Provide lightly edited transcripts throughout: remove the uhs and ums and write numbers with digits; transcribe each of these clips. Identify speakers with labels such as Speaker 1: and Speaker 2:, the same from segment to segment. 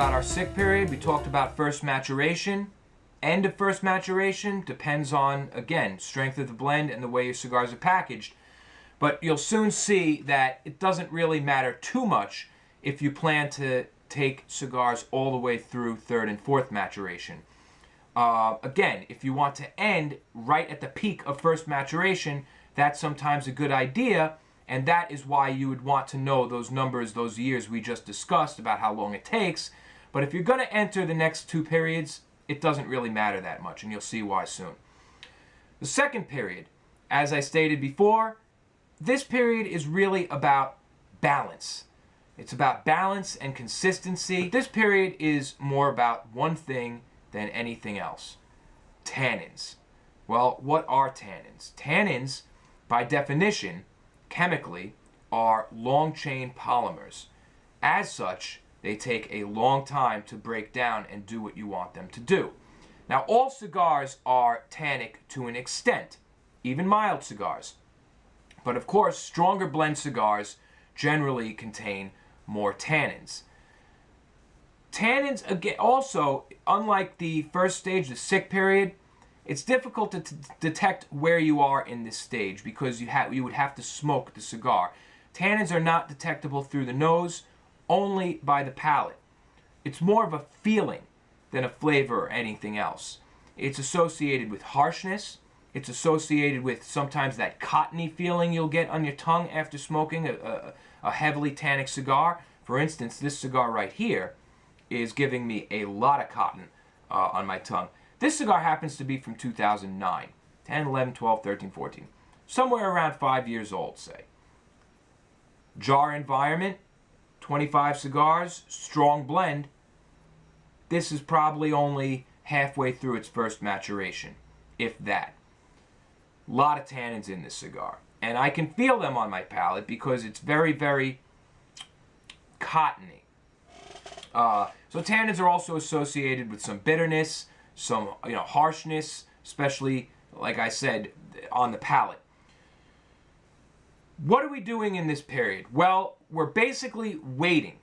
Speaker 1: about our sick period. We talked about first maturation. End of first maturation depends on, again, strength of the blend and the way your cigars are packaged. But you'll soon see that it doesn't really matter too much if you plan to take cigars all the way through third and fourth maturation. Again, if you want to end right at the peak of first maturation, that's sometimes a good idea, and that is why you would want to know those numbers, those years we just discussed about how long it takes. But if you're going to enter the next two periods, it doesn't really matter that much, and you'll see why soon. The second period, as I stated before, this period is really about balance. It's about balance and consistency. This period is more about one thing than anything else. Tannins. Well, what are tannins? Tannins, by definition, chemically, are long-chain polymers. As such, they take a long time to break down and do what you want them to do. Now, all cigars are tannic to an extent, even mild cigars. But of course, stronger blend cigars generally contain more tannins. Tannins, again, also, unlike the first stage, the sick period, it's difficult to detect where you are in this stage because you would have to smoke the cigar. Tannins are not detectable through the nose, only by the palate. It's more of a feeling than a flavor or anything else. It's associated with harshness. It's associated with sometimes that cottony feeling you'll get on your tongue after smoking a heavily tannic cigar. For instance, this cigar right here is giving me a lot of cotton on my tongue. This cigar happens to be from 2009, 10, 11, 12, 13, 14. Somewhere around 5 years old, say. Jar environment, 25 cigars, strong blend. This is probably only halfway through its first maturation, if that. A lot of tannins in this cigar. And I can feel them on my palate because it's very, very cottony. So tannins are also associated with some bitterness, some harshness, especially, like I said, on the palate. What are we doing in this period? Well, we're basically waiting.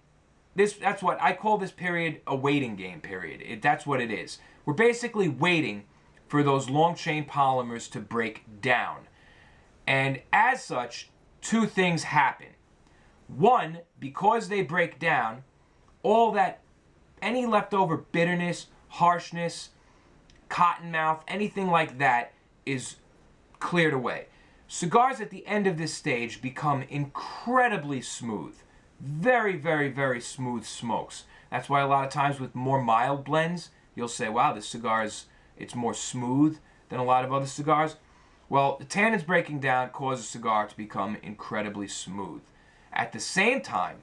Speaker 1: That's what I call this period a waiting game period. That's what it is. We're basically waiting for those long chain polymers to break down. And as such, two things happen. One, because they break down, all that, any leftover bitterness, harshness, cottonmouth, anything like that is cleared away. Cigars at the end of this stage become incredibly smooth. Very, very, very smooth smokes. That's why a lot of times with more mild blends, you'll say, wow, this cigar it's more smooth than a lot of other cigars. Well, the tannins breaking down cause a cigar to become incredibly smooth. At the same time,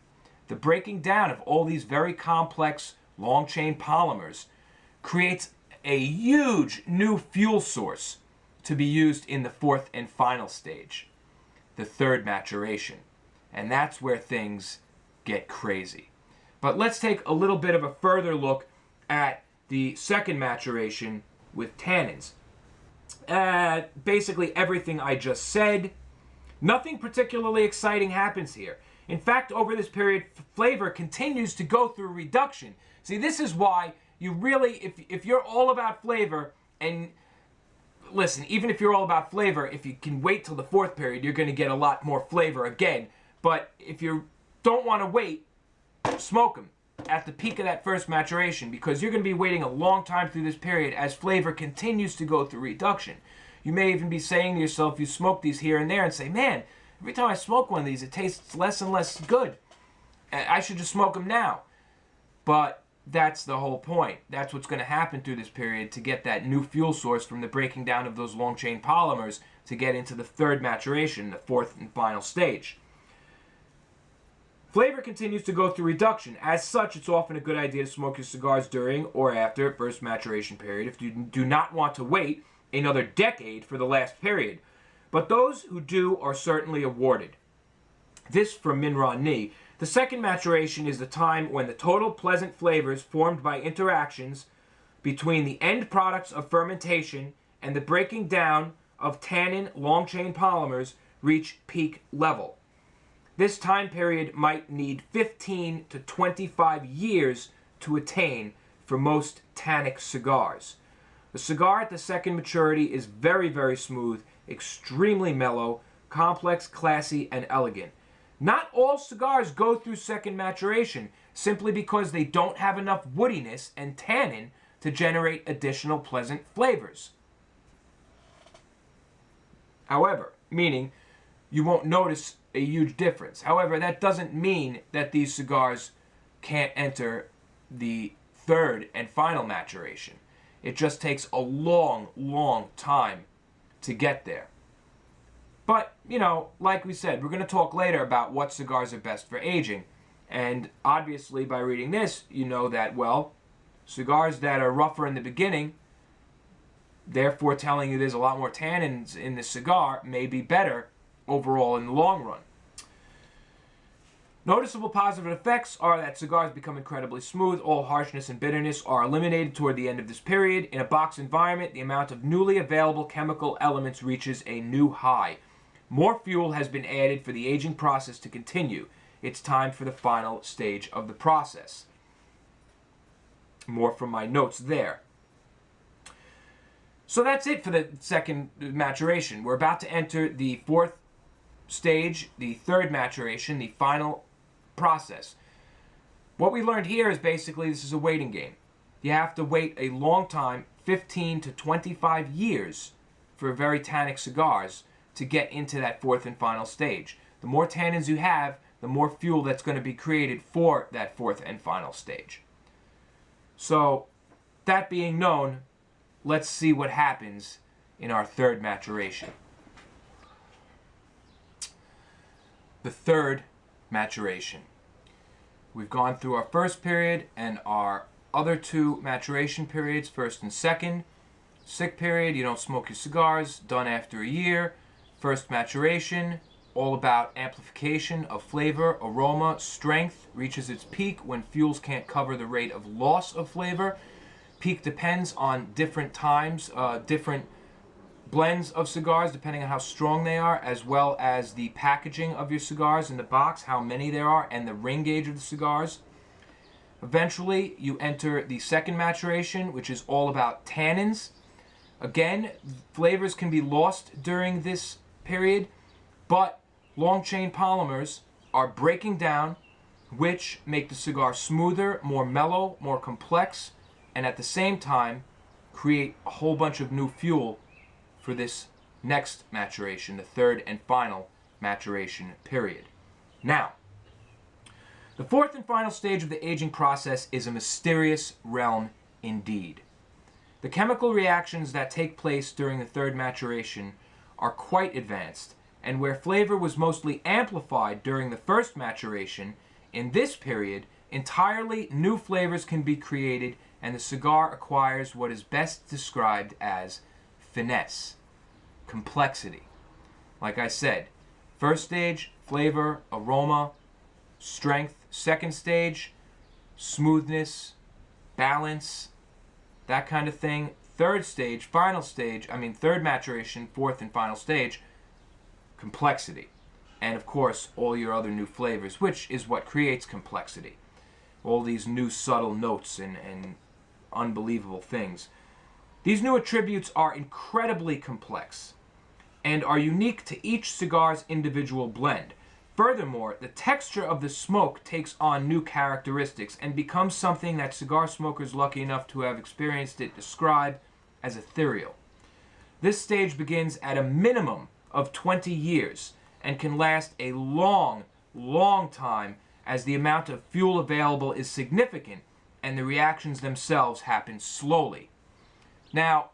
Speaker 1: the breaking down of all these very complex long-chain polymers creates a huge new fuel source to be used in the fourth and final stage, the third maturation. And that's where things get crazy. But let's take a little bit of a further look at the second maturation with tannins. Basically everything I just said. Nothing particularly exciting happens here. In fact, over this period, flavor continues to go through reduction. See, this is why you really, if you're all about flavor, and listen, even if you're all about flavor, if you can wait till the fourth period, you're going to get a lot more flavor again. But if you don't want to wait, smoke them at the peak of that first maturation, because you're going to be waiting a long time through this period as flavor continues to go through reduction. You may even be saying to yourself, you smoke these here and there and say, man, every time I smoke one of these, it tastes less and less good. I should just smoke them now. But that's the whole point. That's what's going to happen through this period to get that new fuel source from the breaking down of those long chain polymers to get into the third maturation, the fourth and final stage. Flavor continues to go through reduction. As such, it's often a good idea to smoke your cigars during or after first maturation period if you do not want to wait another decade for the last period. But those who do are certainly awarded. This from Min Ra Ni. The second maturation is the time when the total pleasant flavors formed by interactions between the end products of fermentation and the breaking down of tannin long-chain polymers reach peak level. This time period might need 15 to 25 years to attain for most tannic cigars. The cigar at the second maturity is very, very smooth, extremely mellow, complex, classy, and elegant. Not all cigars go through second maturation simply because they don't have enough woodiness and tannin to generate additional pleasant flavors. However, meaning you won't notice a huge difference. However, that doesn't mean that these cigars can't enter the third and final maturation. It just takes a long, long time to get there. But, you know, like we said, we're going to talk later about what cigars are best for aging. And obviously, by reading this, you know that, well, cigars that are rougher in the beginning, therefore telling you there's a lot more tannins in the cigar, may be better overall in the long run. Noticeable positive effects are that cigars become incredibly smooth. All harshness and bitterness are eliminated toward the end of this period. In a box environment, the amount of newly available chemical elements reaches a new high. More fuel has been added for the aging process to continue. It's time for the final stage of the process. More from my notes there. So that's it for the second maturation. We're about to enter the fourth stage, the third maturation, the final process. What we learned here is basically this is a waiting game. You have to wait a long time, 15 to 25 years, for very tannic cigars to get into that fourth and final stage. The more tannins you have, the more fuel that's going to be created for that fourth and final stage. So, that being known, let's see what happens in our third maturation. The third maturation. We've gone through our first period and our other two maturation periods, first and second. Sick period, you don't smoke your cigars, done after a year. First maturation, all about amplification of flavor, aroma, strength, reaches its peak when fuels can't cover the rate of loss of flavor. Peak depends on different times, different blends of cigars, depending on how strong they are, as well as the packaging of your cigars in the box, how many there are, and the ring gauge of the cigars. Eventually, you enter the second maturation, which is all about tannins. Again, flavors can be lost during this period, but long-chain polymers are breaking down, which make the cigar smoother, more mellow, more complex, and at the same time create a whole bunch of new fuel for this next maturation, the third and final maturation period. Now, the fourth and final stage of the aging process is a mysterious realm indeed. The chemical reactions that take place during the third maturation are quite advanced, and where flavor was mostly amplified during the first maturation, in this period, entirely new flavors can be created and the cigar acquires what is best described as finesse, complexity. Like I said, first stage, flavor, aroma, strength. Second stage, smoothness, balance, that kind of thing. Third stage, third maturation, fourth and final stage, complexity. And of course, all your other new flavors, which is what creates complexity. All these new subtle notes and unbelievable things. These new attributes are incredibly complex and are unique to each cigar's individual blend. Furthermore, the texture of the smoke takes on new characteristics and becomes something that cigar smokers lucky enough to have experienced it describe as ethereal. This stage begins at a minimum of 20 years and can last a long, long time as the amount of fuel available is significant and the reactions themselves happen slowly. Now,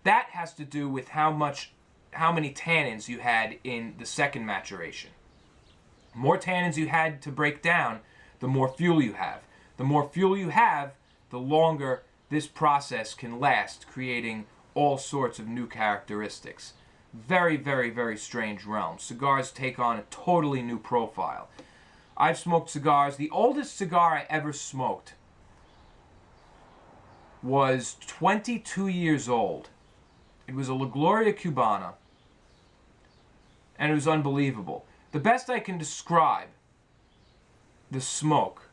Speaker 1: that has to do with how many tannins you had in the second maturation. The more tannins you had to break down, the more fuel you have. The more fuel you have, the longer this process can last, creating all sorts of new characteristics. Very, very, very strange realm. Cigars take on a totally new profile. I've smoked cigars. The oldest cigar I ever smoked was 22 years old. It was a La Gloria Cubana, and it was unbelievable. The best I can describe the smoke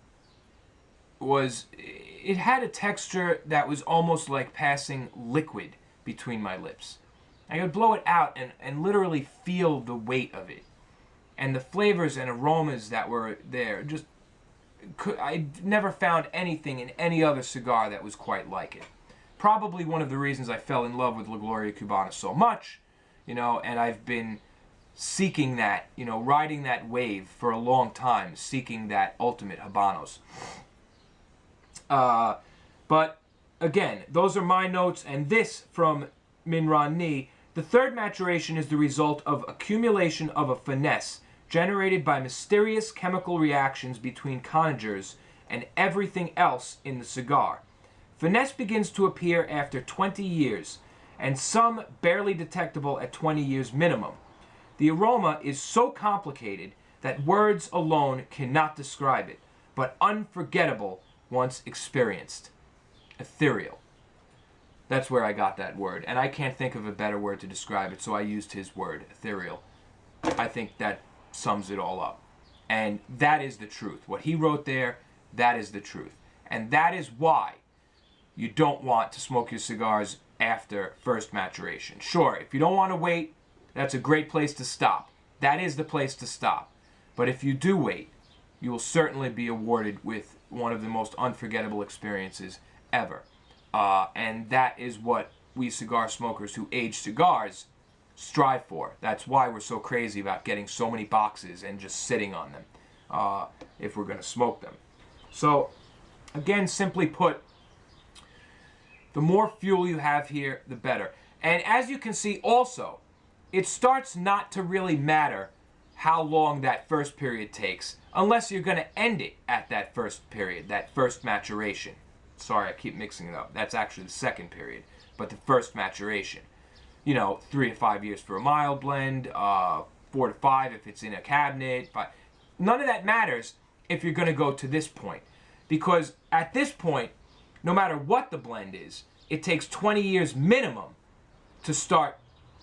Speaker 1: was, it had a texture that was almost like passing liquid between my lips. I could blow it out and literally feel the weight of it. And the flavors and aromas that were there, just, I never found anything in any other cigar that was quite like it. Probably one of the reasons I fell in love with La Gloria Cubana so much, and I've been seeking that, riding that wave for a long time, seeking that ultimate Habanos. But again, those are my notes, and this from Min Ron Ni. The third maturation is the result of accumulation of a finesse generated by mysterious chemical reactions between conagers and everything else in the cigar. Finesse begins to appear after 20 years, and some barely detectable at 20 years minimum. The aroma is so complicated that words alone cannot describe it, but unforgettable once experienced. Ethereal. That's where I got that word, and I can't think of a better word to describe it, so I used his word, ethereal. I think that sums it all up. And that is the truth. What he wrote there, that is the truth. And that is why you don't want to smoke your cigars after first maturation. Sure, if you don't want to wait, that's a great place to stop. That is the place to stop. But if you do wait, you will certainly be awarded with one of the most unforgettable experiences ever. And that is what we cigar smokers who age cigars strive for. That's why we're so crazy about getting so many boxes and just sitting on them if we're going to smoke them. So, again, simply put, the more fuel you have here, the better. And as you can see also, it starts not to really matter how long that first period takes, unless you're going to end it at that first period, that first maturation. Sorry, I keep mixing it up. That's actually the second period, but the first maturation. 3 to 5 years for a mild blend, 4 to 5 if it's in a cabinet. But none of that matters if you're going to go to this point. Because at this point, no matter what the blend is, it takes 20 years minimum to start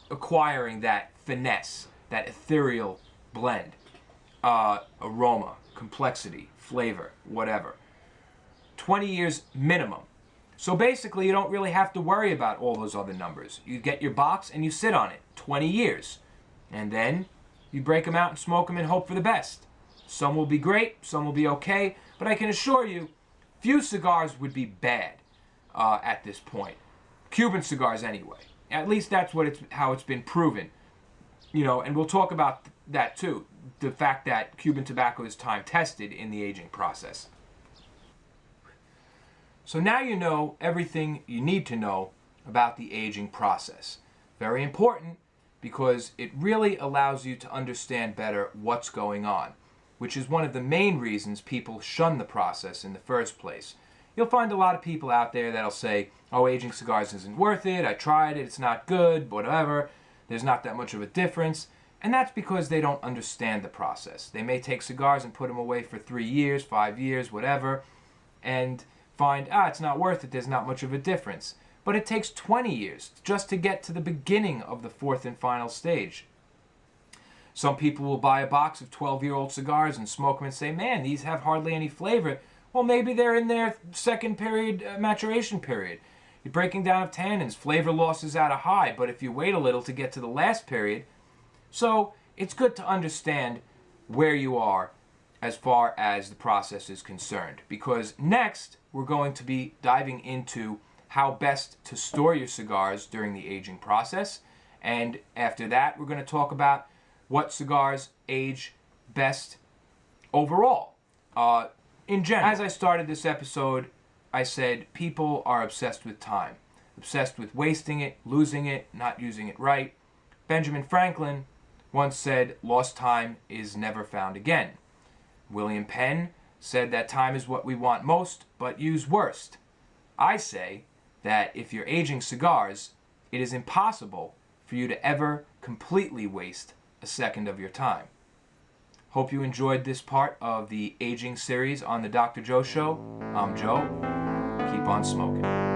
Speaker 1: acquiring that finesse, that ethereal blend, aroma, complexity, flavor, whatever. 20 years minimum. So basically, you don't really have to worry about all those other numbers. You get your box and you sit on it 20 years. And then you break them out and smoke them and hope for the best. Some will be great, some will be okay, but I can assure you, few cigars would be bad at this point. Cuban cigars anyway. At least that's how it's been proven. And we'll talk about that too. The fact that Cuban tobacco is time tested in the aging process. So now you know everything you need to know about the aging process. Very important because it really allows you to understand better what's going on, which is one of the main reasons people shun the process in the first place. You'll find a lot of people out there that'll say, oh, aging cigars isn't worth it, I tried it, it's not good, whatever, there's not that much of a difference. And that's because they don't understand the process. They may take cigars and put them away for 3 years, 5 years, whatever, and find, it's not worth it, there's not much of a difference. But it takes 20 years just to get to the beginning of the fourth and final stage. Some people will buy a box of 12-year-old cigars and smoke them and say, man, these have hardly any flavor. Well, maybe they're in their second period, maturation period. You're breaking down of tannins, flavor loss is at a high, but if you wait a little to get to the last period, so it's good to understand where you are as far as the process is concerned. Because next, we're going to be diving into how best to store your cigars during the aging process. And after that, we're going to talk about what cigars age best overall. In general, as I started this episode, I said people are obsessed with time. Obsessed with wasting it, losing it, not using it right. Benjamin Franklin once said, lost time is never found again. William Penn said that time is what we want most, but use worst. I say that if you're aging cigars, it is impossible for you to ever completely waste a second of your time. Hope you enjoyed this part of the aging series on the Dr. Joe Show. I'm Joe. Keep on smoking.